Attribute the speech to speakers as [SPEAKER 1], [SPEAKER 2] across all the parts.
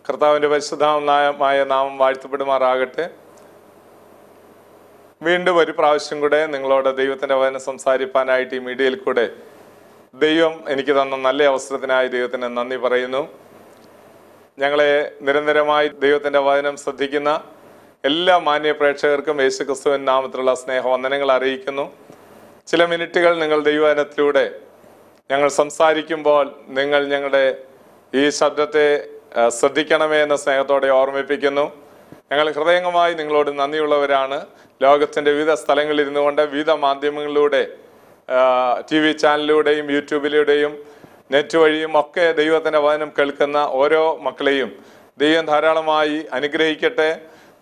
[SPEAKER 1] കർത്താവിൻ്റെ പരിശുദ്ധമായ നാമം വാഴ്ത്തപ്പെടുമാറാകട്ടെ. വീണ്ടും ഒരു പ്രാവശ്യം കൂടെ നിങ്ങളോട് ദൈവത്തിൻ്റെ വചനം സംസാരിപ്പാനായിട്ട് ഈ മീഡിയയിൽ കൂടെ ദൈവം എനിക്ക് തന്ന നല്ല അവസരത്തിനായി ദൈവത്തിന് നന്ദി പറയുന്നു. ഞങ്ങളെ നിരന്തരമായി ദൈവത്തിൻ്റെ വചനം ശ്രദ്ധിക്കുന്ന എല്ലാ മാന്യ പ്രേക്ഷകർക്കും യേശുക്രിസ്തുവിൻ നാമത്തിലുള്ള സ്നേഹവന്ദനങ്ങൾ അറിയിക്കുന്നു. ചില മിനിറ്റുകൾ നിങ്ങൾ ദൈവവചനത്തിലൂടെ ഞങ്ങൾ സംസാരിക്കുമ്പോൾ നിങ്ങൾ ഞങ്ങളുടെ ഈ ശബ്ദത്തെ ശ്രദ്ധിക്കണമേ എന്ന സ്നേഹത്തോടെ ഓർമ്മിപ്പിക്കുന്നു. ഞങ്ങൾ ഹൃദയംഗമായി നിങ്ങളോട് നന്ദിയുള്ളവരാണ്. ലോകത്തിൻ്റെ വിവിധ സ്ഥലങ്ങളിൽ ഇരുന്നു കൊണ്ട് വിവിധ മാധ്യമങ്ങളിലൂടെ TV ചാനലിലൂടെയും യൂട്യൂബിലൂടെയും നെറ്റ് വഴിയും ഒക്കെ ദൈവത്തിൻ്റെ വചനം കേൾക്കുന്ന ഓരോ മക്കളെയും ദൈവം ധാരാളമായി അനുഗ്രഹിക്കട്ടെ.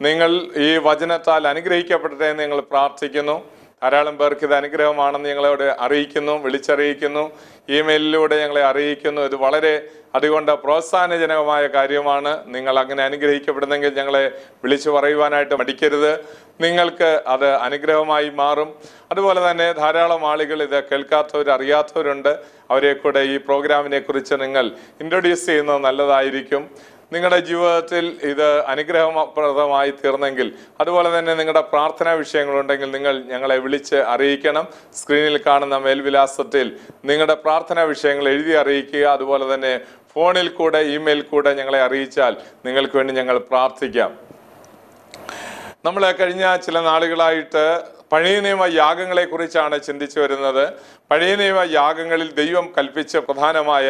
[SPEAKER 1] നിങ്ങൾ ഈ വചനത്താൽ അനുഗ്രഹിക്കപ്പെടട്ടെ എന്ന് ഞങ്ങൾ പ്രാർത്ഥിക്കുന്നു. ധാരാളം പേർക്ക് ഇത് അനുഗ്രഹമാണെന്ന് ഞങ്ങളോട് അറിയിക്കുന്നു, വിളിച്ചറിയിക്കുന്നു, ഇമെയിലിലൂടെ ഞങ്ങളെ അറിയിക്കുന്നു. ഇത് വളരെ അതുകൊണ്ട് പ്രോത്സാഹനജനകമായ കാര്യമാണ്. നിങ്ങൾ അങ്ങനെ അനുഗ്രഹിക്കപ്പെടുന്നെങ്കിൽ ഞങ്ങളെ വിളിച്ചു പറയുവാനായിട്ട് മടിക്കരുത്. നിങ്ങൾക്ക് അത് അനുഗ്രഹമായി മാറും. അതുപോലെ തന്നെ ധാരാളം ആളുകൾ ഇത് കേൾക്കാത്തവർ, അറിയാത്തവരുണ്ട്. അവരെ കൂടെ ഈ പ്രോഗ്രാമിനെ കുറിച്ച് നിങ്ങൾ ഇൻട്രൊഡ്യൂസ് ചെയ്യുന്നത് നല്ലതായിരിക്കും. നിങ്ങളുടെ ജീവിതത്തിൽ ഇത് അനുഗ്രഹപ്രദമായി തീർന്നെങ്കിൽ, അതുപോലെ തന്നെ നിങ്ങളുടെ പ്രാർത്ഥനാ വിഷയങ്ങളുണ്ടെങ്കിൽ നിങ്ങൾ ഞങ്ങളെ വിളിച്ച് അറിയിക്കണം. സ്ക്രീനിൽ കാണുന്ന മേൽവിലാസത്തിൽ നിങ്ങളുടെ പ്രാർത്ഥനാ വിഷയങ്ങൾ എഴുതി അറിയിക്കുക. അതുപോലെ തന്നെ ഫോണിൽ കൂടെ, ഇമെയിൽ കൂടെ ഞങ്ങളെ അറിയിച്ചാൽ നിങ്ങൾക്ക് വേണ്ടി ഞങ്ങൾ പ്രാർത്ഥിക്കാം. നമ്മൾ കഴിഞ്ഞ ചില നാളുകളായിട്ട് പഴയ നിയമ യാഗങ്ങളെ കുറിച്ചാണ് ചിന്തിച്ചു വരുന്നത്. പഴയ നിയമ യാഗങ്ങളിൽ ദൈവം കൽപ്പിച്ച പ്രധാനമായ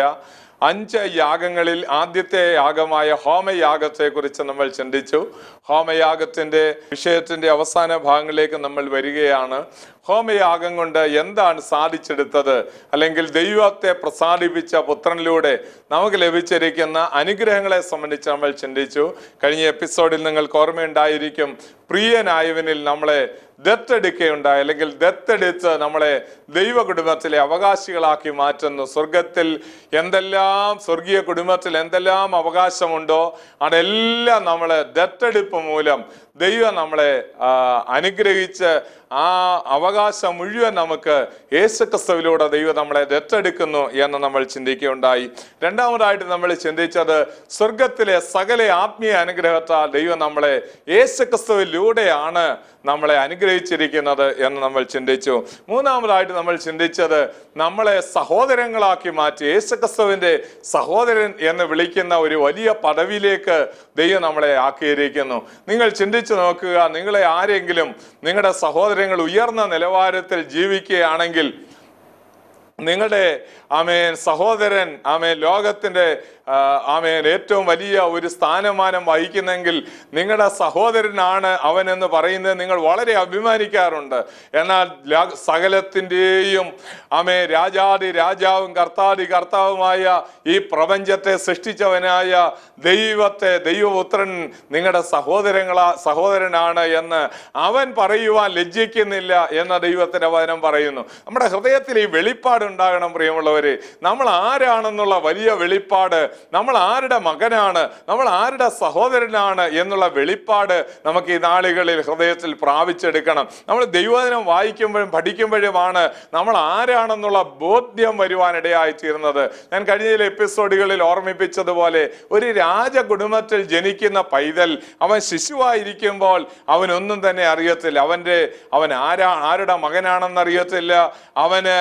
[SPEAKER 1] 5 യാഗങ്ങളിൽ ആദ്യത്തെ യാഗമായ ഹോമയാഗത്തെ കുറിച്ച് നമ്മൾ ചിന്തിച്ചു. ഹോമയാഗത്തിൻ്റെ വിഷയത്തിൻ്റെ അവസാന ഭാഗങ്ങളിലേക്ക് നമ്മൾ വരികയാണ്. ഹോമയാഗം കൊണ്ട് എന്താണ് സാധിച്ചെടുത്തത്, അല്ലെങ്കിൽ ദൈവത്തെ പ്രസാദിപ്പിച്ച പുത്രനിലൂടെ നമുക്ക് ലഭിച്ചിരിക്കുന്ന അനുഗ്രഹങ്ങളെ സംബന്ധിച്ച് നമ്മൾ ചിന്തിച്ചു. കഴിഞ്ഞ എപ്പിസോഡിൽ നിങ്ങൾക്ക് ഓർമ്മയുണ്ടായിരിക്കും, പ്രിയനായവനിൽ നമ്മളെ ദത്തെടുക്കുകയുണ്ടായി, അല്ലെങ്കിൽ ദത്തെടുത്ത് നമ്മളെ ദൈവ കുടുംബത്തിലെ അവകാശികളാക്കി മാറ്റുന്നു. സ്വർഗത്തിൽ എന്തെല്ലാം, സ്വർഗീയ കുടുംബത്തിൽ എന്തെല്ലാം അവകാശമുണ്ടോ അതെല്ലാം നമ്മളെ ദത്തെടുപ്പ് മൂലം ദൈവം നമ്മളെ അനുഗ്രഹിച്ച് ആ അവകാശം മുഴുവൻ നമുക്ക് യേശുക്രിസ്തുവിലൂടെ ദൈവം നമ്മളെ ദത്തെടുക്കുന്നു എന്ന് നമ്മൾ ചിന്തിക്കുകയുണ്ടായി. രണ്ടാമതായിട്ട് നമ്മൾ ചിന്തിച്ചത് സ്വർഗത്തിലെ സകല ആത്മീയ അനുഗ്രഹത്താൽ ദൈവം നമ്മളെ യേശുക്രിസ്തുവിലൂടെയാണ് നമ്മളെ അനുഗ്രഹിച്ചിരിക്കുന്നത് എന്ന് നമ്മൾ ചിന്തിച്ചു. മൂന്നാമതായിട്ട് നമ്മൾ ചിന്തിച്ചത് നമ്മളെ സഹോദരങ്ങളാക്കി മാറ്റി യേശുക്രിസ്തുവിൻ്റെ സഹോദരൻ എന്ന് വിളിക്കുന്ന ഒരു വലിയ പദവിയിലേക്ക് ദൈവം നമ്മളെ ആക്കിയിരിക്കുന്നു. നിങ്ങൾ ചിന്തിച്ചു നോക്കുക, നിങ്ങളെ ആരെങ്കിലും, നിങ്ങളുടെ സഹോദരങ്ങൾ ഉയർന്ന നിലവാരത്തിൽ ജീവിക്കുകയാണെങ്കിൽ, നിങ്ങളുടെ സഹോദരൻ ലോകത്തിൻ്റെ ഏറ്റവും വലിയ ഒരു സ്ഥാനമാനം വഹിക്കുന്നെങ്കിൽ നിങ്ങളുടെ സഹോദരനാണ് അവൻ എന്ന് പറയുന്നത് നിങ്ങൾ വളരെ അഭിമാനിക്കാറുണ്ട്. എന്നാൽ സകലത്തിൻ്റെയും രാജാതി രാജാവും കർത്താതി കർത്താവുമായ ഈ പ്രപഞ്ചത്തെ സൃഷ്ടിച്ചവനായ ദൈവത്തെ, ദൈവപുത്രൻ നിങ്ങളുടെ സഹോദരനാണ് എന്ന് അവൻ പറയുവാൻ ലജ്ജിക്കുന്നില്ല എന്ന ദൈവത്തിൻ്റെ വചനം പറയുന്നു. നമ്മുടെ ഹൃദയത്തിൽ ഈ വെളിപ്പാടുണ്ടാകണം പ്രിയമുള്ളവരെ. നമ്മൾ ആരാണെന്നുള്ള വലിയ വെളിപ്പാട്, നമ്മൾ ആരുടെ മകനാണ്, നമ്മൾ ആരുടെ സഹോദരനാണ് എന്നുള്ള വെളിപ്പാട് നമുക്ക് ഈ നാളുകളിൽ ഹൃദയത്തിൽ പ്രാപിച്ചെടുക്കണം. നമ്മൾ ദൈവവചനം വായിക്കുമ്പോഴും പഠിക്കുമ്പോഴുമാണ് നമ്മൾ ആരാണെന്നുള്ള ബോധ്യം വരുവാനിടയായി തീർന്നത്. ഞാൻ കഴിഞ്ഞ ചില എപ്പിസോഡുകളിൽ ഓർമ്മിപ്പിച്ചതുപോലെ, ഒരു രാജകുടുംബത്തിൽ ജനിക്കുന്ന പൈതൽ അവൻ ശിശുവായിരിക്കുമ്പോൾ അവനൊന്നും തന്നെ അറിയത്തില്ല. അവൻ ആരുടെ മകനാണെന്നറിയത്തില്ല, അവന്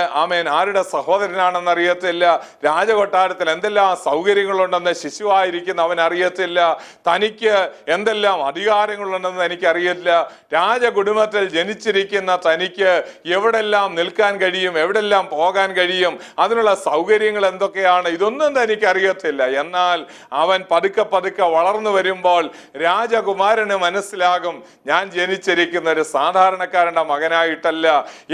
[SPEAKER 1] ആരുടെ സഹോദരനാണെന്നറിയത്തില്ല, രാജകൊട്ടാരത്തിൽ എന്തെല്ലാം സൗകര്യങ്ങളുണ്ടെന്ന് ശിശുവായിരിക്കുന്ന അവൻ അറിയത്തില്ല, തനിക്ക് എന്തെല്ലാം അധികാരങ്ങളുണ്ടെന്ന് എനിക്കറിയില്ല, രാജകുടുംബത്തിൽ ജനിച്ചിരിക്കുന്ന തനിക്ക് എവിടെല്ലാം നിൽക്കാൻ കഴിയും, എവിടെല്ലാം പോകാൻ കഴിയും, അതിനുള്ള സൗകര്യങ്ങൾ എന്തൊക്കെയാണ്, ഇതൊന്നും തനിക്ക് അറിയത്തില്ല. എന്നാൽ അവൻ പതുക്കെ പതുക്കെ വളർന്നു വരുമ്പോൾ രാജകുമാരന് മനസ്സിലാകും, ഞാൻ ജനിച്ചിരിക്കുന്ന ഒരു സാധാരണക്കാരൻ്റെ മകനായിട്ടല്ല,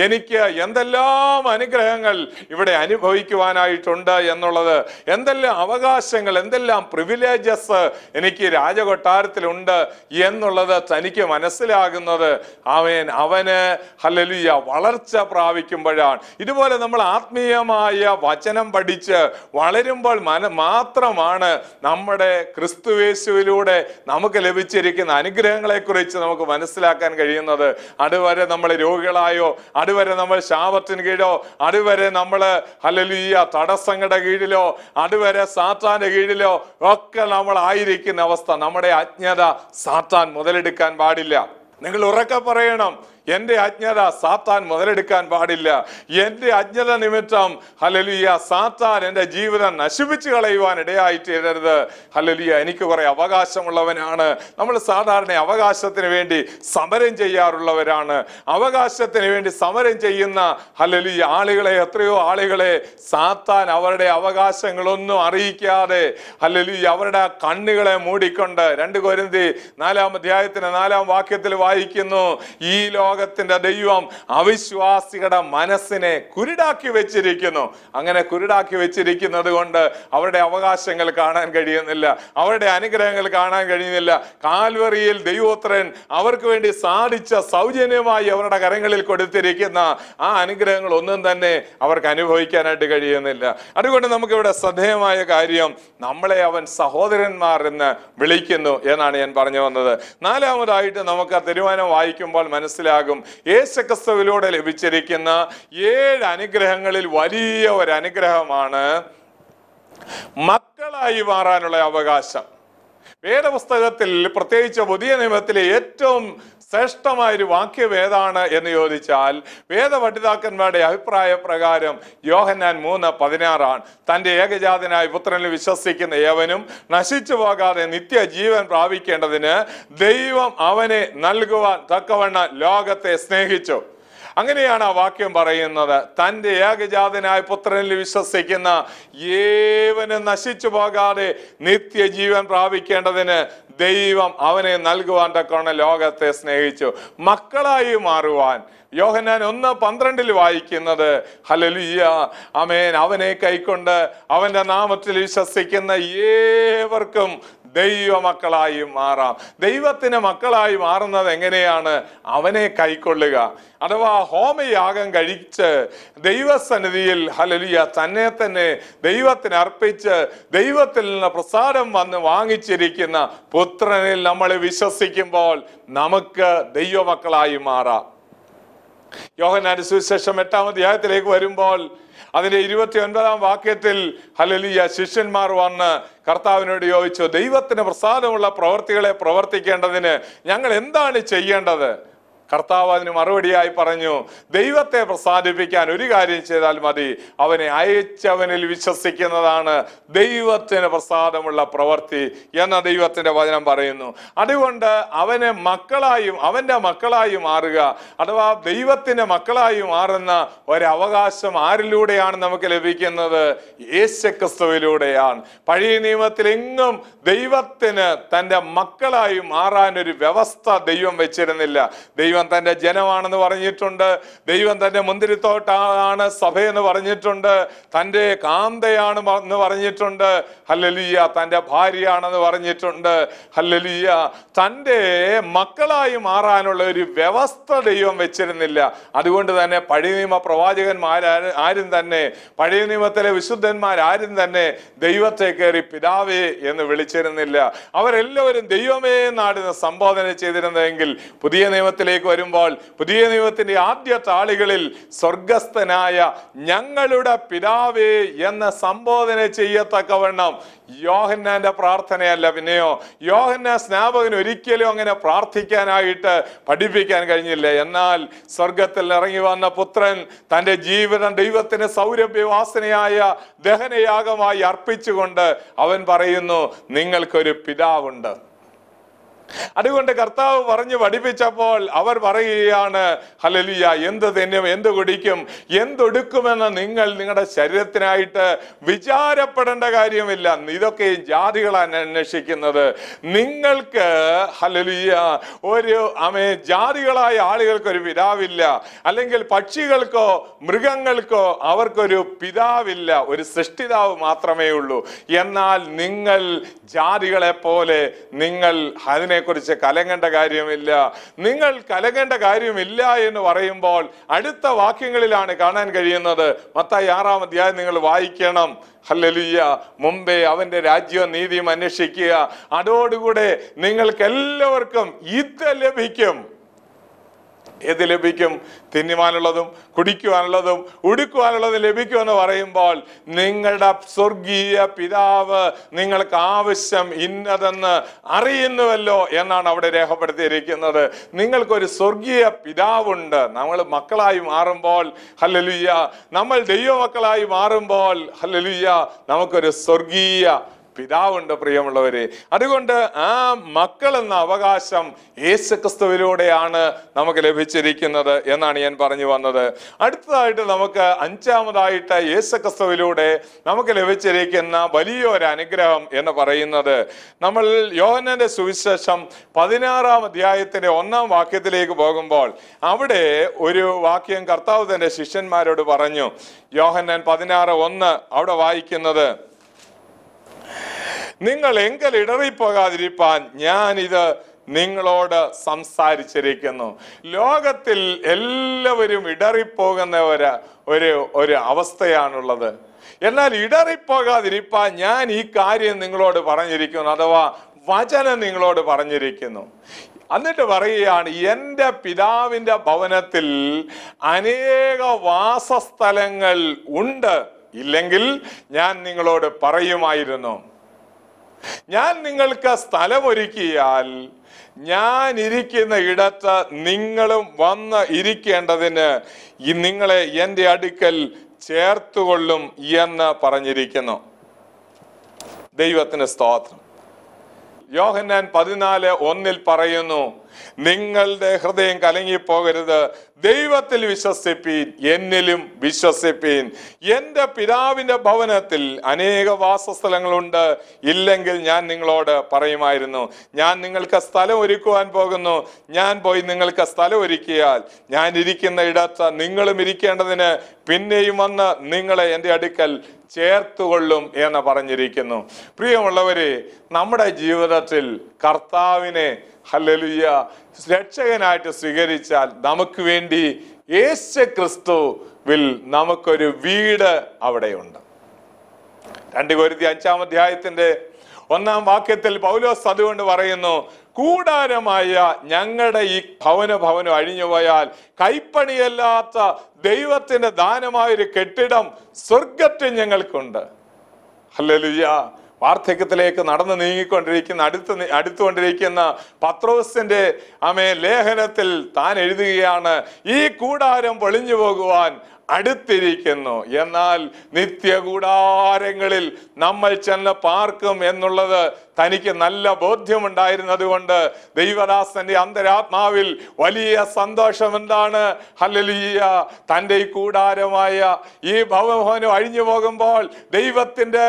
[SPEAKER 1] എനിക്ക് എന്തെല്ലാം അനുഗ്രഹങ്ങൾ ഇവിടെ അനുഭവിക്കുവാനായിട്ടുണ്ട് എന്നുള്ളത്, എന്തെല്ലാം അവകാശങ്ങൾ, എന്തെല്ലാം പ്രിവിലേജസ് എനിക്ക് രാജകൊട്ടാരത്തിലുണ്ട് എന്നുള്ളത് തനിക്ക് മനസ്സിലാകുന്നത് അവന് ഹല്ലേലൂയ വളർച്ച പ്രാപിക്കുമ്പോഴാണ്. ഇതുപോലെ നമ്മൾ ആത്മീയമായ വചനം പഠിച്ച് വളരുമ്പോൾ മാത്രമാണ് നമ്മുടെ ക്രിസ്തുയേശുവിലൂടെ നമുക്ക് ലഭിച്ചിരിക്കുന്ന അനുഗ്രഹങ്ങളെ കുറിച്ച് നമുക്ക് മനസ്സിലാക്കാൻ കഴിയുന്നത്. അതുവരെ നമ്മൾ രോഗികളായോ, അതുവരെ നമ്മൾ ശാപത്തിന് കീഴോ, അതുവരെ നമ്മള് ഹല്ലേലൂയ തടസ്സങ്ങളുടെ കീഴിലോ അതുവരെ സാത്താന്റെ കീഴിലോ ഒക്കെ നമ്മൾ ആയിരിക്കുന്ന അവസ്ഥ. നമ്മുടെ അജ്ഞത സാത്താൻ മുതലെടുക്കാൻ പാടില്ല. നിങ്ങൾ ഉറക്കെ പറയണം, എന്റെ അജ്ഞത സാത്താൻ മുതലെടുക്കാൻ പാടില്ല. എന്റെ അജ്ഞത നിമിത്തം ഹല്ലേലൂയ സാത്താൻ എന്റെ ജീവിതം നശിപ്പിച്ചു കളയുവാൻ ഇടയായിത്തീരരുത്. ഹല്ലേലൂയ, എനിക്ക് കുറെ അവകാശമുള്ളവനാണ്. നമ്മൾ സാധാരണ അവകാശത്തിന് വേണ്ടി സമരം ചെയ്യാറുള്ളവരാണ്. അവകാശത്തിന് വേണ്ടി സമരം ചെയ്യുന്ന ഹല്ലേലൂയ ആളുകളെ, എത്രയോ ആളുകളെ സാത്താൻ അവരുടെ അവകാശങ്ങളൊന്നും അറിയിക്കാതെ ഹല്ലേലൂയ അവരുടെ കണ്ണുകളെ മൂടിക്കൊണ്ട് 2 കൊരിന്ത്യർ 4-ാം അധ്യായത്തിന് 4-ാം വാക്യത്തിൽ വായിക്കുന്നു, ഈ ലോകത്തിന്റെ ദൈവം അവിശ്വാസികളുടെ മനസ്സിനെ കുരുടാക്കി വെച്ചിരിക്കുന്നു. അങ്ങനെ കുരുടാക്കി വെച്ചിരിക്കുന്നത് കൊണ്ട് അവരുടെ അവകാശങ്ങൾ കാണാൻ കഴിയുന്നില്ല, അവരുടെ അനുഗ്രഹങ്ങൾ കാണാൻ കഴിയുന്നില്ല. കാൽവറിയിൽ ദൈവോത്രൻ അവർക്ക് വേണ്ടി സാധിച്ച സൗജന്യമായി അവരുടെ കരങ്ങളിൽ കൊടുത്തിരിക്കുന്ന ആ അനുഗ്രഹങ്ങൾ ഒന്നും തന്നെ അവർക്ക് അനുഭവിക്കാനായിട്ട് കഴിയുന്നില്ല. അതുകൊണ്ട് നമുക്കിവിടെ ശ്രദ്ധേയമായ കാര്യം, നമ്മളെ അവൻ സഹോദരന്മാർ എന്ന് വിളിക്കുന്നു എന്നാണ് ഞാൻ പറഞ്ഞു വന്നത്. 4-ാമതായിട്ട് നമുക്ക് ആ തീരുമാനം വായിക്കുമ്പോൾ മനസ്സിലാകും, യേശുക്രിസ്തുവിലൂടെ ലഭിച്ചിരിക്കുന്ന 7 അനുഗ്രഹങ്ങളിൽ വലിയ ഒരു അനുഗ്രഹമാണ് മക്കളായി മാറാനുള്ള അവകാശം. വേദപുസ്തകത്തിൽ പ്രത്യേകിച്ച് പുതിയ നിയമത്തിലെ ഏറ്റവും ശ്രേഷ്ഠമായൊരു വാക്യം ഏതാണ് എന്ന് ചോദിച്ചാൽ, വേദപണ്ഡിതാക്കന്മാരുടെ അഭിപ്രായ പ്രകാരം യോഹന്നാൻ 3:16 തന്റെ ഏകജാതനായ പുത്രനിൽ വിശ്വസിക്കുന്ന ഏവനും നശിച്ചു പോകാതെ നിത്യജീവൻ പ്രാപിക്കേണ്ടതിന് ദൈവം അവനെ നൽകുവാൻ തക്കവണ്ണം ലോകത്തെ സ്നേഹിച്ചു. അങ്ങനെയാണ് ആ വാക്യം പറയുന്നത്. തൻ്റെ ഏകജാതനായ പുത്രനിൽ വിശ്വസിക്കുന്ന ഏവനും നശിച്ചു പോകാതെ നിത്യജീവൻ പ്രാപിക്കേണ്ടതിന് ദൈവം അവനെ നൽകുവാൻ തക്കവണ്ണം ലോകത്തെ സ്നേഹിച്ചു. മക്കളായി മാറുവാൻ യോഹന്നാൻ 1:12 വായിക്കുന്നത്, ഹല്ലേലൂയ ആമേൻ, അവനെ കൈക്കൊണ്ട് അവന്റെ നാമത്തിൽ വിശ്വസിക്കുന്ന ഏവർക്കും ദൈവമക്കളായി മാറാം. ദൈവത്തിന് മക്കളായി മാറുന്നത് എങ്ങനെയാണ്? അവനെ കൈക്കൊള്ളുക, അഥവാ ഹോമയാഗം കഴിച്ച് ദൈവസന്നിധിയിൽ ഹല്ലേലൂയ തന്നെ തന്നെ ദൈവത്തിന് അർപ്പിച്ച് ദൈവത്തിൽ നിന്ന് പ്രസാദം വന്ന് വാങ്ങിച്ചിരിക്കുന്ന പുത്രനിൽ നമ്മൾ വിശ്വസിക്കുമ്പോൾ നമുക്ക് ദൈവമക്കളായി മാറാം. യോഹന്നാന്റെ സുവിശേഷം 8-ാം അധ്യായത്തിലേക്ക് വരുമ്പോൾ അതിന്റെ 29-ാം വാക്യത്തിൽ ഹല്ലേലൂയ ശിഷ്യന്മാർ വന്ന് കർത്താവിനോട് ചോദിച്ചു, ദൈവത്തിന് പ്രസാദമുള്ള പ്രവൃത്തികളെ പ്രവർത്തിക്കേണ്ടതിന് ഞങ്ങൾ എന്താണ് ചെയ്യേണ്ടത്? കർത്താവ് അതിന് മറുപടിയായി പറഞ്ഞു, ദൈവത്തെ പ്രസാദിപ്പിക്കാൻ ഒരു കാര്യം ചെയ്താൽ മതി, അവനെ അയച്ചവനിൽ വിശ്വസിക്കുന്നതാണ് ദൈവത്തിന് പ്രസാദമുള്ള പ്രവൃത്തി എന്ന ദൈവത്തിന്റെ വചനം പറയുന്നു. അതുകൊണ്ട് അവനെ മക്കളായും അവന്റെ മക്കളായി മാറുക, അഥവാ ദൈവത്തിന്റെ മക്കളായി മാറുന്ന ഒരവകാശം ആരിലൂടെയാണ് നമുക്ക് ലഭിക്കുന്നത്? യേശുക്രിസ്തുവിലൂടെയാണ്. പഴയ നിയമത്തിൽ എങ്ങും ദൈവത്തിന് തൻ്റെ മക്കളായി മാറാൻ ഒരു വ്യവസ്ഥ ദൈവം വെച്ചിരുന്നില്ല. ദൈവം തന്റെ ജനമാണെന്ന് പറഞ്ഞിട്ടുണ്ട്, ദൈവം തന്റെ മുന്തിരിത്തോട്ടാണ് സഭയെന്ന് പറഞ്ഞിട്ടുണ്ട്, തൻ്റെ കാന്തയാണ് എന്ന് പറഞ്ഞിട്ടുണ്ട്, ഹല്ലേലൂയ തൻ്റെ ഭാര്യയാണെന്ന് പറഞ്ഞിട്ടുണ്ട്, ഹല്ലേലൂയ തൻ്റെ മക്കളായി മാറാനുള്ള ഒരു വ്യവസ്ഥ ദൈവം വെച്ചിരുന്നില്ല. അതുകൊണ്ട് തന്നെ പഴയ നിയമ പ്രവാചകന്മാരും തന്നെ പഴയ നിയമത്തിലെ വിശുദ്ധന്മാരും തന്നെ ദൈവത്തെ കയറി പിതാവേ എന്ന് വിളിച്ചിരുന്നില്ല. അവരെല്ലാവരും ദൈവമേ എന്നാണ് സംബോധന ചെയ്തിരുന്നതെങ്കിൽ പുതിയ നിയമത്തിലേക്ക് വരുമ്പോൾ പുതിയ നിയമത്തിന്റെ ആദ്യ താളുകളിൽ സ്വർഗസ്ഥനായ ഞങ്ങളുടെ പിതാവേ എന്ന സംബോധന ചെയ്യത്തക്കവണ്ണം യോഹന്നാന്റെ പ്രാർത്ഥനയല്ല. പിന്നെയോ യോഹന്നാൻ സ്നാപകൻ ഒരിക്കലും അങ്ങനെ പ്രാർത്ഥിക്കാനായിട്ട് പഠിപ്പിക്കാൻ കഴിഞ്ഞില്ല. എന്നാൽ സ്വർഗത്തിൽ ഇറങ്ങി വന്ന പുത്രൻ തൻ്റെ ജീവിതം ദൈവത്തിന് സൗരഭ്യവാസനയായ ദഹനയാഗമായി അർപ്പിച്ചുകൊണ്ട് അവൻ പറയുന്നു, നിങ്ങൾക്കൊരു പിതാവുണ്ട്. അതുകൊണ്ട് കർത്താവ് പറഞ്ഞു പഠിപ്പിച്ചപ്പോൾ അവർ പറയുകയാണ്, ഹല്ലേലൂയ എന്ത് തിന്നും എന്ത് കുടിക്കും എന്തൊടുക്കുമെന്ന് നിങ്ങൾ നിങ്ങളുടെ ശരീരത്തിനായിട്ട് വിചാരപ്പെടേണ്ട കാര്യമില്ല. ഇതൊക്കെ ജാതികളാണ് അന്വേഷിക്കുന്നത്. നിങ്ങൾക്ക് ഹല്ലേലൂയ ഒരു ജാതികളായ ആളുകൾക്കൊരു പിതാവില്ല, അല്ലെങ്കിൽ പക്ഷികൾക്കോ മൃഗങ്ങൾക്കോ അവർക്കൊരു പിതാവില്ല, ഒരു സൃഷ്ടിതാവ് മാത്രമേ ഉള്ളൂ. എന്നാൽ നിങ്ങൾ ജാതികളെ പോലെ നിങ്ങൾ അതിനെ കുറിച്ച് കലങ്ങേണ്ട കാര്യമില്ല. നിങ്ങൾ കലങ്ങേണ്ട കാര്യമില്ല എന്ന് പറയുമ്പോൾ അടുത്ത വാക്യങ്ങളിലാണ് കാണാൻ കഴിയുന്നത്. മത്തായി 6-ാം അധ്യായം നിങ്ങൾ വായിക്കണം. ഹല്ലേലൂയ മുമ്പേ അവന്റെ രാജ്യവും നീതിയും അന്വേഷിക്കുക, അതോടുകൂടെ നിങ്ങൾക്ക് എല്ലാവർക്കും ഇത് ലഭിക്കും. ഏത് ലഭിക്കും? തിന്നുവാനുള്ളതും കുടിക്കുവാനുള്ളതും ഉടുക്കുവാനുള്ളതും ലഭിക്കുമെന്ന് പറയുമ്പോൾ നിങ്ങളുടെ സ്വർഗീയ പിതാവ് നിങ്ങൾക്ക് ആവശ്യം ഇന്നതെന്ന് അറിയുന്നുവല്ലോ എന്നാണ് അവിടെ രേഖപ്പെടുത്തിയിരിക്കുന്നത്. നിങ്ങൾക്കൊരു സ്വർഗീയ പിതാവുണ്ട്. നമ്മൾ മക്കളായി മാറുമ്പോൾ ഹല്ലേലൂയ, നമ്മൾ ദൈവമക്കളായി മാറുമ്പോൾ ഹല്ലേലൂയ, നമുക്കൊരു സ്വർഗീയ പിതാവുണ്ട് പ്രിയമുള്ളവരെ. അതുകൊണ്ട് ആ മക്കൾ എന്ന അവകാശം യേശുക്രിസ്തുവിലൂടെയാണ് നമുക്ക് ലഭിച്ചിരിക്കുന്നത് എന്നാണ് ഞാൻ പറഞ്ഞു വന്നത്. അടുത്തതായിട്ട് നമുക്ക് അഞ്ചാമതായിട്ട് യേശുക്രിസ്തുവിലൂടെ നമുക്ക് ലഭിച്ചിരിക്കുന്ന വലിയൊരു അനുഗ്രഹം എന്ന് പറയുന്നത്, നമ്മൾ യോഹന്നാന്റെ സുവിശേഷം 16-ാം അധ്യായത്തിന്റെ 1-ാം വാക്യത്തിലേക്ക് പോകുമ്പോൾ അവിടെ ഒരു വാക്യം കർത്താവ് തന്റെ ശിഷ്യന്മാരോട് പറഞ്ഞു. യോഹന്നാൻ 16:1 അവിടെ വായിക്കുന്നത്, നിങ്ങൾ എങ്കിൽ ഇടറിപ്പോകാതിരിപ്പാൻ ഞാനിത് നിങ്ങളോട് സംസാരിച്ചിരിക്കുന്നു. ലോകത്തിൽ എല്ലാവരും ഇടറിപ്പോകുന്ന ഒരു അവസ്ഥയാണുള്ളത്. എന്നാൽ ഇടറിപ്പോകാതിരിപ്പാൻ ഞാൻ ഈ കാര്യം നിങ്ങളോട് പറഞ്ഞിരിക്കുന്നു, അഥവാ വചനം നിങ്ങളോട് പറഞ്ഞിരിക്കുന്നു. എന്നിട്ട് പറയുകയാണ്, എൻ്റെ പിതാവിൻ്റെ ഭവനത്തിൽ അനേക വാസസ്ഥലങ്ങൾ ഉണ്ട്, ഇല്ലെങ്കിൽ ഞാൻ നിങ്ങളോട് പറയുമായിരുന്നു. ഞാൻ നിങ്ങൾക്ക് സ്ഥലമൊരുക്കിയാൽ ഞാൻ ഇരിക്കുന്ന ഇടത്ത് നിങ്ങളും വന്ന് ഇരിക്കേണ്ടതിന് നിങ്ങളെ എൻ്റെ അടുക്കൽ ചേർത്തുകൊള്ളും എന്ന് പറഞ്ഞിരിക്കുന്നു. ദൈവത്തിന് സ്തോത്രം. യോഹന്നാൻ 14:1 പറയുന്നു, നിങ്ങളുടെ ഹൃദയം കലങ്ങിപ്പോകരുത്, ദൈവത്തിൽ വിശ്വസിപ്പീൻ, എന്നിലും വിശ്വസിപ്പീൻ. എൻ്റെ പിതാവിൻ്റെ ഭവനത്തിൽ അനേക വാസസ്ഥലങ്ങളുണ്ട്, ഇല്ലെങ്കിൽ ഞാൻ നിങ്ങളോട് പറയുമായിരുന്നു. ഞാൻ നിങ്ങൾക്ക് സ്ഥലം ഒരുക്കുവാൻ പോകുന്നു. ഞാൻ പോയി നിങ്ങൾക്ക് സ്ഥലം ഒരുക്കിയാൽ ഞാൻ ഇരിക്കുന്ന ഇടത്ത് നിങ്ങളും ഇരിക്കേണ്ടതിന് പിന്നെയും വന്ന് നിങ്ങളെ എൻ്റെ അടുക്കൽ ചേർത്തുകൊള്ളും എന്ന് പറഞ്ഞിരിക്കുന്നു. പ്രിയമുള്ളവരെ, നമ്മുടെ ജീവിതത്തിൽ കർത്താവിനെ ഹല്ലേലൂയ രക്ഷകനായിട്ട് സ്വീകരിച്ചാൽ നമുക്ക് വേണ്ടി യേശുക്രിസ്തുവിൽ നമുക്കൊരു വീട് അവിടെയുണ്ട്. 2 കൊരിന്ത്യർ 5-ാം അധ്യായത്തിന്റെ 1-ാം വാക്യത്തിൽ പൗലോസ് അതുകൊണ്ട് പറയുന്നു, കൂടാരമായ ഞങ്ങളുടെ ഈ ഭവനം അഴിഞ്ഞുപോയാൽ കൈപ്പണിയല്ലാത്ത ദൈവത്തിന്റെ ദാനമായൊരു കെട്ടിടം സ്വർഗത്തിൽ ഞങ്ങൾക്കുണ്ട്. ഹല്ലേലൂയ. വാർദ്ധക്യത്തിലേക്ക് നടന്നു നീങ്ങിക്കൊണ്ടിരിക്കുന്ന അടുത്തുകൊണ്ടിരിക്കുന്ന പത്രോസിന്റെ ലേഖനത്തിൽ താൻ എഴുതുകയാണ്, ഈ കൂടാരം പൊളിഞ്ഞു പോകുവാൻ അടുത്തിരിക്കുന്നു, എന്നാൽ നിത്യകൂടാരങ്ങളിൽ നമ്മൾ ചെന്ന് പാർക്കും എന്നുള്ളത് തനിക്ക് നല്ല ബോധ്യമുണ്ടായിരുന്നത് കൊണ്ട് ദൈവദാസന്റെ അന്തരാത്മാവിൽ വലിയ സന്തോഷം എന്താണ്? ഹല്ലേലൂയ, തൻ്റെ ഈ കൂടാരമായ ഈ ഭവനം അഴിഞ്ഞു പോകുമ്പോൾ ദൈവത്തിന്റെ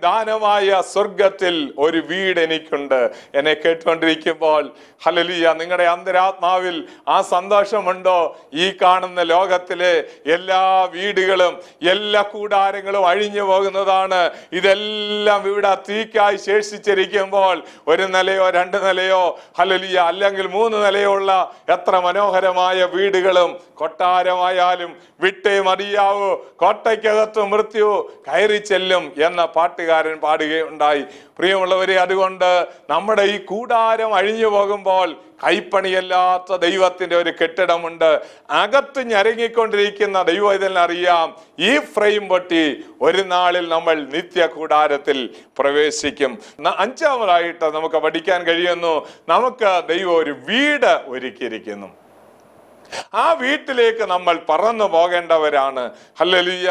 [SPEAKER 1] ദാനമായ സ്വർഗത്തിൽ ഒരു വീട് എനിക്കുണ്ട്. എന്നെ കേട്ടുകൊണ്ടിരിക്കുമ്പോൾ ഹല്ലേലൂയ, നിങ്ങളുടെ അന്തരാത്മാവിൽ ആ സന്തോഷമുണ്ടോ? ഈ കാണുന്ന ലോകത്തിലെ എല്ലാ വീടുകളും എല്ലാ കൂടാരങ്ങളും അഴിഞ്ഞു പോകുന്നതാണ്. ഇതെല്ലാം ഇവിടെ തീക്കായി ശേഷിച്ചിരിക്കുമ്പോൾ 1 നിലയോ 2 നിലയോ ഹല്ലേലൂയ അല്ലെങ്കിൽ 3 നിലയോ ഉള്ള എത്ര മനോഹരമായ വീടുകളും കൊട്ടാരമായാലും വിട്ടേ മതിയാവൂ, കോട്ടയ്ക്കകത്ത് മൃത്യു കയറി ചെല്ലും എന്ന പാട്ടുകാരൻ പാടുകയുണ്ടായി. പ്രിയമുള്ളവരെ, അതുകൊണ്ട് നമ്മുടെ ഈ കൂടാരം അഴിഞ്ഞു പോകുമ്പോൾ കൈപ്പണിയല്ലാത്ത ദൈവത്തിന്റെ ഒരു കെട്ടിടമുണ്ട്. അകത്ത് ഞരങ്ങിക്കൊണ്ടിരിക്കുന്ന ദൈവം ഇതിനറിയാം, ഈ ഫ്രെയിം പൊട്ടി ഒരു നാളിൽ നമ്മൾ നിത്യ കൂടാരത്തിൽ പ്രവേശിക്കും. 5-ാമതായിട്ട് നമുക്ക് പഠിക്കാൻ കഴിയുന്നു, നമുക്ക് ദൈവം ഒരു വീട് ഒരുക്കിയിരിക്കുന്നു. ആ വീട്ടിലേക്ക് നമ്മൾ പറന്നു പോകേണ്ടവരാണ്. ഹല്ലേലൂയ,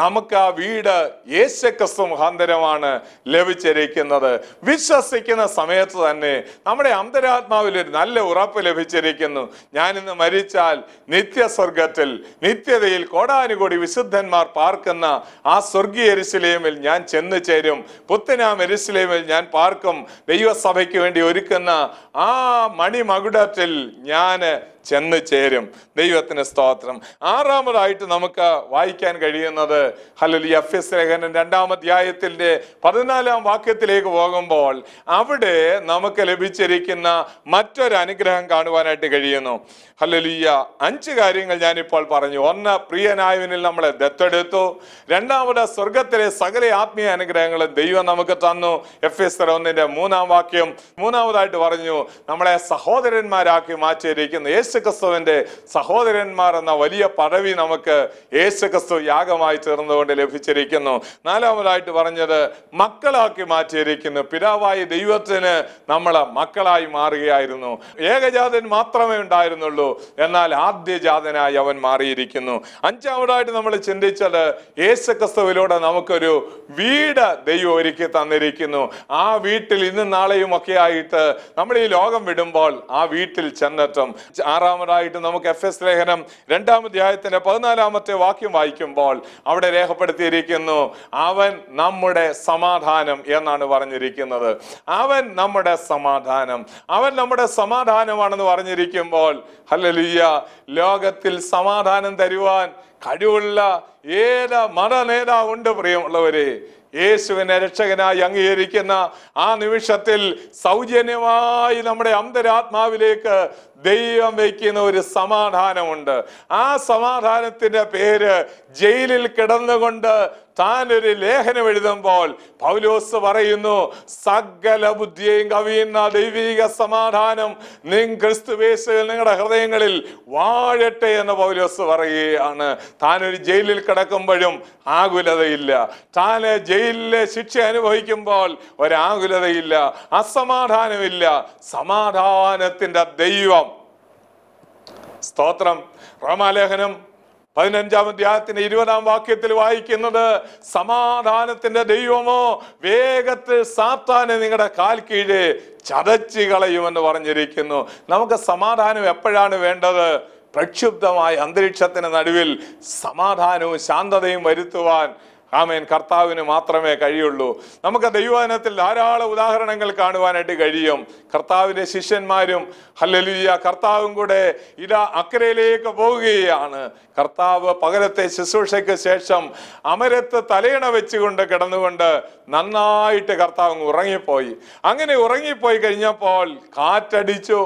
[SPEAKER 1] നമുക്ക് ആ വീട് യേശുക്രിസ്തു മുഖാന്തരമാണ് ലഭിച്ചിരിക്കുന്നത്. വിശ്വസിക്കുന്ന സമയത്ത് തന്നെ നമ്മുടെ അന്തരാത്മാവിൽ ഒരു നല്ല ഉറപ്പ് ലഭിച്ചിരിക്കുന്നു. ഞാനിന്ന് മരിച്ചാൽ നിത്യസ്വർഗത്തിൽ നിത്യതയിൽ കോടാനുകോടി വിശുദ്ധന്മാർ പാർക്കുന്ന ആ സ്വർഗീയ യെരൂശലേമിൽ ഞാൻ ചെന്ന് ചേരും. പുത്തനാം യെരൂശലേമിൽ ഞാൻ പാർക്കും. ദൈവസഭയ്ക്ക് വേണ്ടി ഒരുക്കുന്ന ആ മണിമകുടത്തിൽ ഞാൻ ചെന്ന് ചേരും. ദൈവത്തിന് സ്തോത്രം. 6-ാമതായിട്ട് നമുക്ക് വായിക്കാൻ കഴിയുന്നത് ഹല്ലേലൂയ, എഫെസ്യ ലേഖനം 2-ാം അധ്യായത്തിന്റെ 14-ാം വാക്യത്തിലേക്ക് പോകുമ്പോൾ അവിടെ നമുക്ക് ലഭിച്ചിരിക്കുന്ന മറ്റൊരു അനുഗ്രഹം കാണുവാനായിട്ട് കഴിയുന്നു. ഹല്ലേലൂയ, 5 കാര്യങ്ങൾ ഞാനിപ്പോൾ പറഞ്ഞു. 1, പ്രിയനായവനിൽ നമ്മളെ ദത്തെടുത്തു. 2, സ്വർഗത്തിലെ സകല ആത്മീയ അനുഗ്രഹങ്ങളും ദൈവം നമുക്ക് തന്നു. എഫെസ്യർ 1-ന്റെ 3-ാം വാക്യം. 3-ാമതായിട്ട് പറഞ്ഞു, നമ്മളെ സഹോദരന്മാരാക്കി മാറ്റിയിരിക്കുന്നു. യേശുക്രിസ്തുവിന്റെ സഹോദരന്മാർ എന്ന വലിയ പദവി നമുക്ക് യേശുക്രിസ്തു യാഗമായി തീർന്നുകൊണ്ട് ലഭിച്ചിരിക്കുന്നു. നാലാമതായിട്ട് പറഞ്ഞത് മക്കളാക്കി മാറ്റിയിരിക്കുന്നു. പിതാവായ ദൈവത്തിന് നമ്മൾ മക്കളായി മാറുകയായിരുന്നു. ഏകജാതൻ മാത്രമേ ഉണ്ടായിരുന്നുള്ളൂ, എന്നാൽ ആദ്യജാതനായി അവൻ മാറിയിരിക്കുന്നു. അഞ്ചാമതായിട്ട് നമ്മൾ ചിന്തിച്ചത് യേശുക്രിസ്തുവിലൂടെ നമുക്കൊരു വീട് ദൈവം ഒരുക്കി തന്നിരിക്കുന്നു. ആ വീട്ടിൽ ഇന്നും നാളെയും ഒക്കെ ആയിട്ട് നമ്മൾ ഈ ലോകം വിടുമ്പോൾ ആ വീട്ടിൽ ചെന്നെത്തും. ആറാമതായിട്ട് നമുക്ക് എഫെസ് ലേഖനം 2-ാം അധ്യായത്തിന്റെ 14-ാമത്തെ വാക്യം വായിക്കുമ്പോൾ അവിടെ രേഖപ്പെടുത്തിയിരിക്കുന്നു, അവൻ നമ്മുടെ സമാധാനം എന്നാണ് പറഞ്ഞിരിക്കുന്നത്. അവൻ നമ്മുടെ സമാധാനം, അവൻ നമ്മുടെ സമാധാനമാണെന്ന് പറഞ്ഞിരിക്കുമ്പോൾ ഹല്ലേലൂയ, ലോകത്തിൽ സമാധാനം തരുവാൻ കഴിവുള്ള ഏത് മത നേതാവുണ്ട് പ്രിയമുള്ളവരെ? യേശുവിനെ രക്ഷകനായി അംഗീകരിക്കുന്ന ആ നിമിഷത്തിൽ സൗജന്യമായി നമ്മുടെ അന്തരാത്മാവിലേക്ക് ദൈവം വയ്ക്കുന്ന ഒരു സമാധാനമുണ്ട്. ആ സമാധാനത്തിന്റെ പേര് ജയിലിൽ കിടന്നുകൊണ്ട് താൻ ഒരു ലേഖനം എഴുതുമ്പോൾ പൗലോസ് പറയുന്നു, സകല ബുദ്ധിയെയും കവിയുന്ന ദൈവിക സമാധാനം ക്രിസ്തുയേശുവിൽ നിങ്ങളുടെ ഹൃദയങ്ങളിൽ വാഴട്ടെ എന്ന് പൗലോസ് പറയുകയാണ്. താൻ ഒരു ജയിലിൽ കിടക്കുമ്പോഴും ആകുലതയില്ല, താൻ ജയിലിലെ ശിക്ഷ അനുഭവിക്കുമ്പോൾ ഒരാകുലതയില്ല, അസമാധാനമില്ല. സമാധാനത്തിന്റെ ദൈവം, സ്തോത്രം. റോമാലേഖനം 15-ാം അധ്യായത്തിന്റെ 20-ാം വാക്യത്തിൽ വായിക്കുന്നത്, സമാധാനത്തിന്റെ ദൈവമോ വേഗത്തിൽ സാത്താനെ നിങ്ങളുടെ കാൽ കീഴെ ചതച്ചു കളയുമെന്ന് പറഞ്ഞിരിക്കുന്നു. നമുക്ക് സമാധാനം എപ്പോഴാണ് വേണ്ടത്? പ്രക്ഷുബ്ധമായ അന്തരീക്ഷത്തിന് നടുവിൽ സമാധാനവും ശാന്തതയും വരുത്തുവാൻ ആമേൻ കർത്താവിന് മാത്രമേ കഴിയുള്ളൂ. നമുക്ക് ദൈവവചനത്തിൽ ധാരാളം ഉദാഹരണങ്ങൾ കാണുവാനായിട്ട് കഴിയും. കർത്താവിന്റെ ശിഷ്യന്മാരും ഹല്ലേലൂയ കർത്താവും കൂടെ ഇതാ അക്കരയിലേക്ക് പോവുകയാണ്. കർത്താവ് പകരത്തെ ശുശ്രൂഷയ്ക്ക് ശേഷം അമരത്ത് തലയിണ വെച്ചുകൊണ്ട് കിടന്നുകൊണ്ട് നന്നായിട്ട് കർത്താവ് ഉറങ്ങിപ്പോയി. അങ്ങനെ ഉറങ്ങിപ്പോയി കഴിഞ്ഞപ്പോൾ കാറ്റടിച്ചു,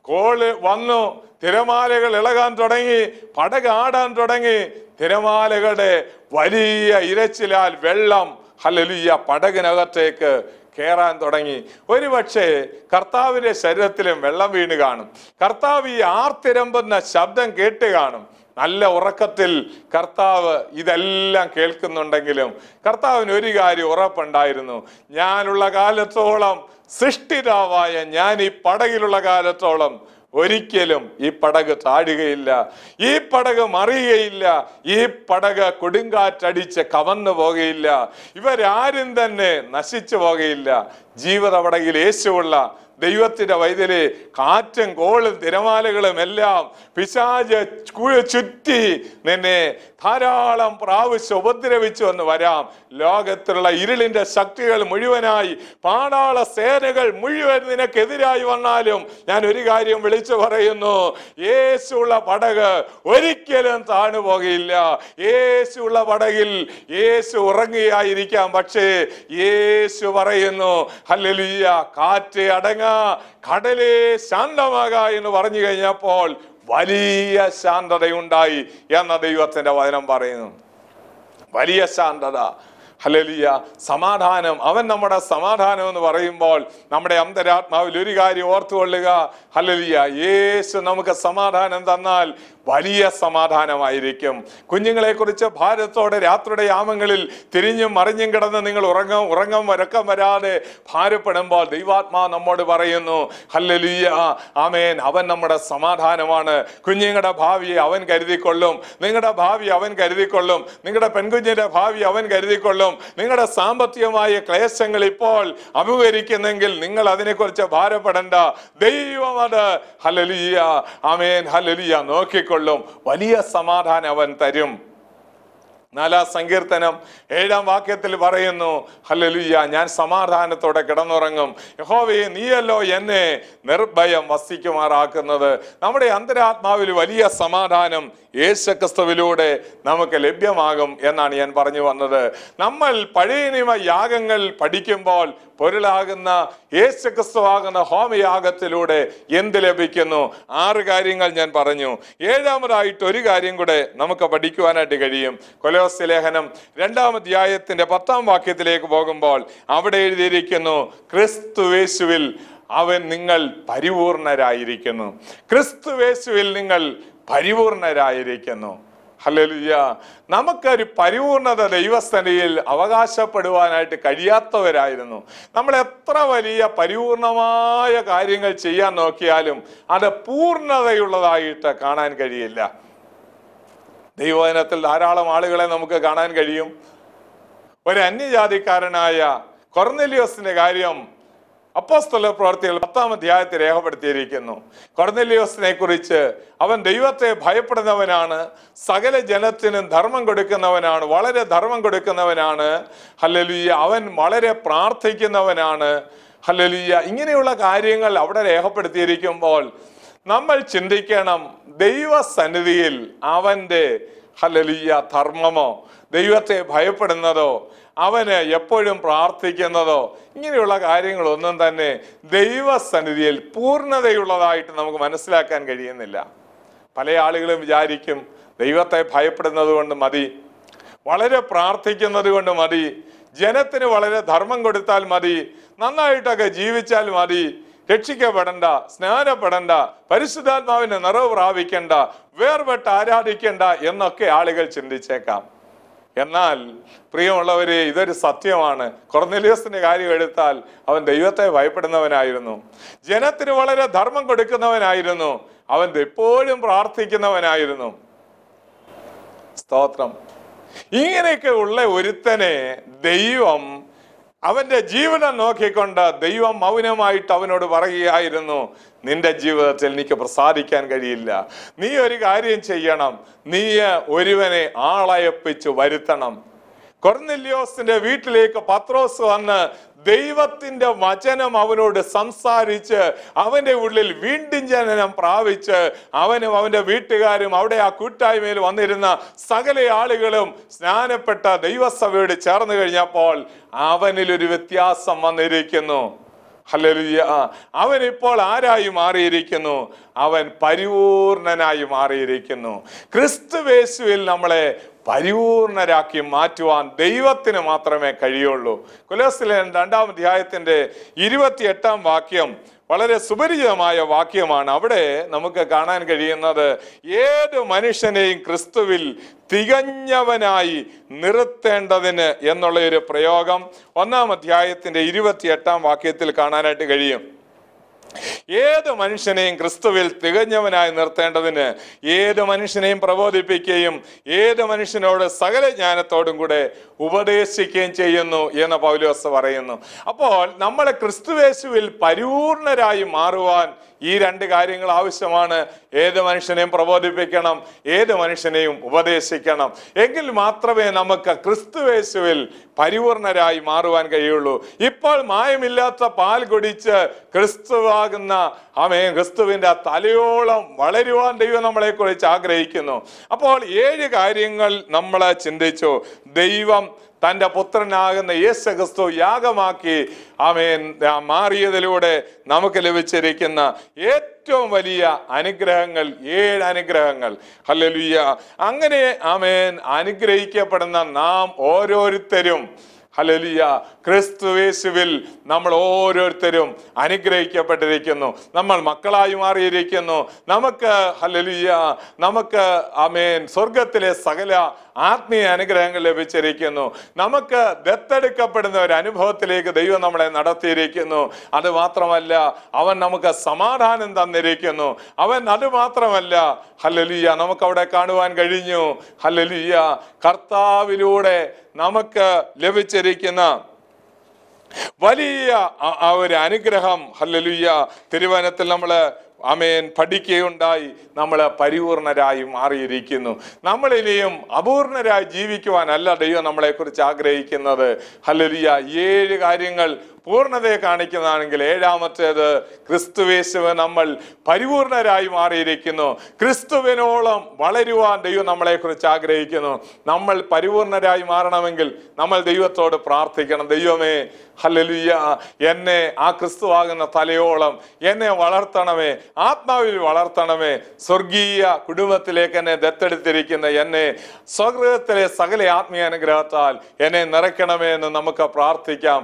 [SPEAKER 1] കോള് വന്നു, തിരമാലകൾ ഇളകാൻ തുടങ്ങി, പടക് ആടാൻ തുടങ്ങി. തിരമാലകളുടെ വലിയ ഇരച്ചിലാൽ വെള്ളം ഹല്ലേലൂയ പടകിനകത്തേക്ക് കയറാൻ തുടങ്ങി. ഒരുപക്ഷെ കർത്താവിന്റെ ശരീരത്തിലും വെള്ളം വീണ് കാണും. കർത്താവ് ഈ ആർത്തിരമ്പുന്ന ശബ്ദം കേട്ട് കാണും. നല്ല ഉറക്കത്തിൽ കർത്താവ് ഇതെല്ലാം കേൾക്കുന്നുണ്ടെങ്കിലും കർത്താവിന് ഒരു കാര്യം ഉറപ്പുണ്ടായിരുന്നു, ഞാനുള്ള കാലത്തോളം, സൃഷ്ടിതാവായ ഞാൻ ഈ പടകിലുള്ള കാലത്തോളം ഒരിക്കലും ഈ പടക് താഴുകയില്ല, ഈ പടക് മറിയുകയില്ല, ഈ പടക് കൊടുങ്കാറ്റടിച്ച് കവന്നു പോകുകയില്ല, ഇവരാരും തന്നെ നശിച്ചു പോകുകയില്ല. ജീവിത പടകിൽ യേശുവുള്ള ദൈവത്തിന്റെ വൈതല് കാറ്റും കോളും തിരമാലകളും എല്ലാം പിശാച് ചുറ്റി നിന്നെ ധാരാളം പ്രാവശ്യം ഉപദ്രവിച്ചു എന്ന് വരാം. ലോകത്തിലുള്ള ഇരുളിന്റെ ശക്തികൾ മുഴുവനായി, പാതാള സേനകൾ മുഴുവൻ നിനക്കെതിരായി വന്നാലും ഞാൻ ഒരു കാര്യം വിളിച്ചു പറയുന്നു, യേശുള്ള പടക് ഒരിക്കലും താണു പോകുകയില്ല. യേശുള്ള പടകിൽ യേശു ഉറങ്ങുകയായിരിക്കാം, പക്ഷേ യേശു പറയുന്നു ഹല്ലേലൂയ, കാറ്റ് അടങ്ങ, കടലേ ശാന്തമാക എന്ന് പറഞ്ഞു കഴിഞ്ഞപ്പോൾ വലിയ ശാന്തതയുണ്ടായി എന്ന ദൈവത്തിന്റെ വചനം പറയുന്നു. വലിയ ശാന്തത, ഹല്ലേലൂയ, സമാധാനം. അവൻ നമ്മുടെ സമാധാനം എന്ന് പറയുമ്പോൾ നമ്മുടെ അന്തരാത്മാവിൽ ഒരു കാര്യം ഓർത്തുകൊള്ളുക, ഹല്ലേലൂയ, യേശു നമുക്ക് സമാധാനം തന്നാൽ വലിയ സമാധാനമായിരിക്കും. കുഞ്ഞുങ്ങളെ കുറിച്ച് ഭാരത്തോടെ രാത്രിയുടെ യാമങ്ങളിൽ തിരിഞ്ഞും മറിഞ്ഞും കിടന്ന് നിങ്ങൾ ഉറക്കം വരാതെ ഭാരപ്പെടുമ്പോൾ ദൈവാത്മാവ് നമ്മോട് പറയുന്നു ഹല്ലേലൂയ, ആമേൻ, അവൻ നമ്മുടെ സമാധാനമാണ്. കുഞ്ഞുങ്ങളുടെ ഭാവിയെ അവൻ കരുതിക്കൊള്ളും, നിങ്ങളുടെ ഭാവി അവൻ കരുതിക്കൊള്ളും, നിങ്ങളുടെ പെൺകുഞ്ഞിന്റെ ഭാവി അവൻ കരുതിക്കൊള്ളും. നിങ്ങളുടെ സാമ്പത്തികമായ ക്ലേശങ്ങൾ ഇപ്പോൾ അഭിമുഖീകരിക്കുന്നെങ്കിൽ നിങ്ങൾ അതിനെക്കുറിച്ച് ഭാരപ്പെടേണ്ട. ദൈവം അത് ഹല്ലേലൂയ, ആമേൻ, ഹല്ലേലൂയ നോക്കിക്കൊള്ളും. വലിയ സമാധാനം അവൻ തരും. 4-ാം സങ്കീർത്തനം 7-ാം വാക്യത്തിൽ പറയുന്നു ഹല്ലേലൂയ, ഞാൻ സമാധാനത്തോടെ കിടന്നുറങ്ങും. യഹോവേ, നീയല്ലോ എന്നെ നിർഭയം വസിക്കുമാറാക്കുന്നത്. നമ്മുടെ അന്തരാത്മാവിൽ വലിയ സമാധാനം യേശുക്രിസ്തുവിലൂടെ നമുക്ക് ലഭ്യമാകും എന്നാണ് ഞാൻ പറഞ്ഞു വന്നത്. നമ്മൾ പഴയ നിയമ യാഗങ്ങൾ പഠിക്കുമ്പോൾ പൊരുളാകുന്ന യേശുക്രിസ്തുവാകുന്ന ഹോമയാഗത്തിലൂടെ എന്ത് ലഭിക്കുന്നു? 6 കാര്യങ്ങൾ ഞാൻ പറഞ്ഞു. 7-ാമതായിട്ട് ഒരു കാര്യം കൂടെ നമുക്ക് പഠിക്കുവാനായിട്ട് കഴിയും. കൊലോസ്യ ലേഖനം 2-ാം അധ്യായത്തിന്റെ 10-ാം വാക്യത്തിലേക്ക് പോകുമ്പോൾ അവിടെ എഴുതിയിരിക്കുന്നു, ക്രിസ്തുയേശുവിൽ അവൻ നിങ്ങൾ പരിപൂർണരായിരിക്കുന്നു. ക്രിസ്തുവേശുവിൽ നിങ്ങൾ പരിപൂർണരായിരിക്കുന്നു. ഹല്ലേലൂയ. നമുക്കൊരു പരിപൂർണത ദൈവസന്നിധിയിൽ അവകാശപ്പെടുവാനായിട്ട് കഴിയാത്തവരായിരുന്നു. നമ്മൾ എത്ര വലിയ പരിപൂർണമായ കാര്യങ്ങൾ ചെയ്യാൻ നോക്കിയാലും അത് പൂർണ്ണതയുള്ളതായിട്ട് കാണാൻ കഴിയില്ല. ദൈവവചനത്തിൽ ധാരാളം ആളുകളെ നമുക്ക് കാണാൻ കഴിയും. ഒരു അന്യജാതിക്കാരനായ കൊർന്നേലിയോസിന്റെ കാര്യം അപ്പോസ്തല പ്രവൃത്തികൾ 10-ാം അധ്യായത്തിൽ രേഖപ്പെടുത്തിയിരിക്കുന്നു. കൊർന്നേലിയോസിനെ കുറിച്ച് അവൻ ദൈവത്തെ ഭയപ്പെടുന്നവനാണ്, സകല ജനത്തിനും ധർമ്മം കൊടുക്കുന്നവനാണ്, വളരെ ധർമ്മം കൊടുക്കുന്നവനാണ്. ഹല്ലേലൂയ. അവൻ വളരെ പ്രാർത്ഥിക്കുന്നവനാണ്. ഹല്ലേലൂയ. ഇങ്ങനെയുള്ള കാര്യങ്ങൾ അവിടെ രേഖപ്പെടുത്തിയിരിക്കുമ്പോൾ നമ്മൾ ചിന്തിക്കണം, ദൈവസന്നിധിയിൽ അവൻ്റെ ഹല്ലേലൂയ ധർമ്മമോ ദൈവത്തെ ഭയപ്പെടുന്നതോ അവന് എപ്പോഴും പ്രാർത്ഥിക്കുന്നതോ ഇങ്ങനെയുള്ള കാര്യങ്ങളൊന്നും തന്നെ ദൈവസന്നിധിയിൽ പൂർണ്ണതയുള്ളതായിട്ട് നമുക്ക് മനസ്സിലാക്കാൻ കഴിയുന്നില്ല. പല ആളുകളും വിചാരിക്കും ദൈവത്തെ ഭയപ്പെടുന്നത് കൊണ്ട് മതി, വളരെ പ്രാർത്ഥിക്കുന്നത് കൊണ്ട് മതി, ജനത്തിന് വളരെ ധർമ്മം കൊടുത്താൽ മതി, നന്നായിട്ടൊക്കെ ജീവിച്ചാൽ മതി, രക്ഷിക്കപ്പെടണ്ട, സ്നാനപ്പെടണ്ട, പരിശുദ്ധാത്മാവിന്റെ നിറവ് പ്രാപിക്കണ്ട, വേർപെട്ട് ആരാധിക്കണ്ട എന്നൊക്കെ ആളുകൾ ചിന്തിച്ചേക്കാം. എന്നാൽ പ്രിയമുള്ളവരെ, ഇതൊരു സത്യമാണ്. കൊർന്നേലിയോസിന്റെ കാര്യം എടുത്താൽ അവൻ ദൈവത്തെ ഭയപ്പെടുന്നവനായിരുന്നു, ജനത്തിന് വളരെ ധർമ്മം കൊടുക്കുന്നവനായിരുന്നു, അവൻ എപ്പോഴും പ്രാർത്ഥിക്കുന്നവനായിരുന്നു. സ്തോത്രം. ഇങ്ങനെയൊക്കെ ഉള്ള ഒരുത്തനെ ദൈവം അവന്റെ ജീവിതം നോക്കിക്കൊണ്ട് ദൈവം മൗനമായിട്ട് അവനോട് പറയുകയായിരുന്നു, നിന്റെ ജീവിതത്തിൽ എനിക്ക് പ്രസാദിക്കാൻ കഴിയില്ല, നീ ഒരു കാര്യം ചെയ്യണം, നീ ഒരുവനെ ആളയപ്പിച്ച് വരുത്തണം. കൊർന്നേലിയോസിന്റെ വീട്ടിലേക്ക് പത്രോസ് വന്ന് ദൈവത്തിന്റെ വചനം അവനോട് സംസാരിച്ച് അവന്റെ ഉള്ളിൽ വീണ്ടും ജനനം പ്രാപിച്ച് അവനും അവന്റെ വീട്ടുകാരും അവിടെ ആ കൂട്ടായ്മയിൽ വന്നിരുന്ന സകല ആളുകളും സ്നാനപ്പെട്ട ദൈവസഭയോട് ചേർന്ന് കഴിഞ്ഞപ്പോൾ അവനിലൊരു വ്യത്യാസം വന്നിരിക്കുന്നു. ഹല്ലേലൂയ. അവൻ ഇപ്പോൾ ആരായി മാറിയിരിക്കുന്നു? അവൻ പരിപൂർണനായി മാറിയിരിക്കുന്നു. ക്രിസ്തുവേശുവിൽ നമ്മളെ പരിപൂർണരാക്കി മാറ്റുവാൻ ദൈവത്തിന് മാത്രമേ കഴിയുള്ളൂ. കൊലോസ്യർ 2-ാം അധ്യായത്തിന്റെ 28-ാം വാക്യം വളരെ സുപരിചിതമായ വാക്യമാണ്. അവിടെ നമുക്ക് കാണാൻ കഴിയുന്നത്, ഏത് മനുഷ്യനെയും ക്രിസ്തുവിൽ തികഞ്ഞവനായി നിർത്തേണ്ടതിന് എന്നുള്ള ഒരു പ്രയോഗം 1-ാം അധ്യായത്തിന്റെ 28-ാം വാക്യത്തിൽ കാണാനായിട്ട് കഴിയും. ഏത് മനുഷ്യനെയും ക്രിസ്തുവിൽ തികഞ്ഞവനായി നിർത്തേണ്ടതിന് ഏത് മനുഷ്യനെയും പ്രബോധിപ്പിക്കുകയും ഏത് മനുഷ്യനോട് സകല ജ്ഞാനത്തോടും കൂടെ ഉപദേശിക്കുകയും ചെയ്യുന്നു എന്ന് പൗലോസ് പറയുന്നു. അപ്പോൾ നമ്മളെ ക്രിസ്തുവേശുവിൽ പരിപൂർണരായി മാറുവാൻ ഈ രണ്ട് കാര്യങ്ങൾ ആവശ്യമാണ്. ഏത് മനുഷ്യനെയും പ്രബോധിപ്പിക്കണം, ഏത് മനുഷ്യനെയും ഉപദേശിക്കണം. എങ്കിൽ മാത്രമേ നമുക്ക് ക്രിസ്തുവേശുവിൽ പരിപൂർണരായി മാറുവാൻ കഴിയുള്ളൂ. ഇപ്പോൾ മായമില്ലാത്ത പാൽ കുടിച്ച് ക്രിസ്തുവാകുന്ന ക്രിസ്തുവിന്റെ തലയോളം വളരുവാൻ ദൈവം നമ്മളെ കുറിച്ച് ആഗ്രഹിക്കുന്നു. അപ്പോൾ 7 കാര്യങ്ങൾ നമ്മൾ ചിന്തിച്ചു. ദൈവം തൻ്റെ പുത്രനാകുന്ന യേശു ക്രിസ്തു യാഗമാക്കി മാറിയതിലൂടെ നമുക്ക് ലഭിച്ചിരിക്കുന്ന ഏറ്റവും വലിയ അനുഗ്രഹങ്ങൾ 7 അനുഗ്രഹങ്ങൾ. ഹല്ലേലൂയ. അങ്ങനെ അനുഗ്രഹിക്കപ്പെടുന്ന നാം ഓരോരുത്തരും, ഹല്ലേലൂയ, ക്രിസ്തുവേശുവിൽ നമ്മൾ ഓരോരുത്തരും അനുഗ്രഹിക്കപ്പെട്ടിരിക്കുന്നു. നമ്മൾ മക്കളായി മാറിയിരിക്കുന്നു. നമുക്ക് ഹല്ലേലൂയ, നമുക്ക് സ്വർഗത്തിലെ സകല ആത്മീയ അനുഗ്രഹങ്ങൾ ലഭിച്ചിരിക്കുന്നു. നമുക്ക് ദത്തെടുക്കപ്പെടുന്ന ഒരു അനുഭവത്തിലേക്ക് ദൈവം നമ്മളെ നടത്തിയിരിക്കുന്നു. അത് മാത്രമല്ല, അവൻ നമുക്ക് സമാധാനം തന്നിരിക്കുന്നു. അവൻ അത് മാത്രമല്ല, ഹല്ലേലൂയ, നമുക്കവിടെ കാണുവാൻ കഴിഞ്ഞു, ഹല്ലേലൂയ, കർത്താവിലൂടെ നമുക്ക് ലഭിച്ചിരിക്കുന്ന വലിയ ഒരു അനുഗ്രഹം. ഹല്ലേലൂയ. തിരുവചനത്തിൽ നമ്മള് പഠിക്കുകയുണ്ടായി. നമ്മൾ പരിപൂർണരായി മാറിയിരിക്കുന്നു. നമ്മളിനിയും അപൂർണരായി ജീവിക്കുവാനല്ല ദൈവം നമ്മളെ കുറിച്ച് ആഗ്രഹിക്കുന്നത്. ഹല്ലേലൂയ. 7 കാര്യങ്ങൾ പൂർണ്ണതയെ കാണിക്കുന്നതാണെങ്കിൽ 7-ാമത്തേത് ക്രിസ്തുവേശുവിൽ നമ്മൾ പരിപൂർണരായി മാറിയിരിക്കുന്നു. ക്രിസ്തുവിനോളം വളരുവാൻ ദൈവം നമ്മളെ കുറിച്ച് ആഗ്രഹിക്കുന്നു. നമ്മൾ പരിപൂർണരായി മാറണമെങ്കിൽ നമ്മൾ ദൈവത്തോട് പ്രാർത്ഥിക്കണം. ദൈവമേ, ഹല്ലേലൂയ, എന്നെ ആ ക്രിസ്തുവാകുന്ന തലയോളം എന്നെ വളർത്തണമേ, ആത്മാവിൽ വളർത്തണമേ. സ്വർഗീയ കുടുംബത്തിലേക്ക് എന്നെ ദത്തെടുത്തിരിക്കുന്ന എന്നെ സ്വർഗത്തിലെ സകല ആത്മീയ അനുഗ്രഹത്താൽ എന്നെ നിറയ്ക്കണമേ എന്ന് നമുക്ക് പ്രാർത്ഥിക്കാം.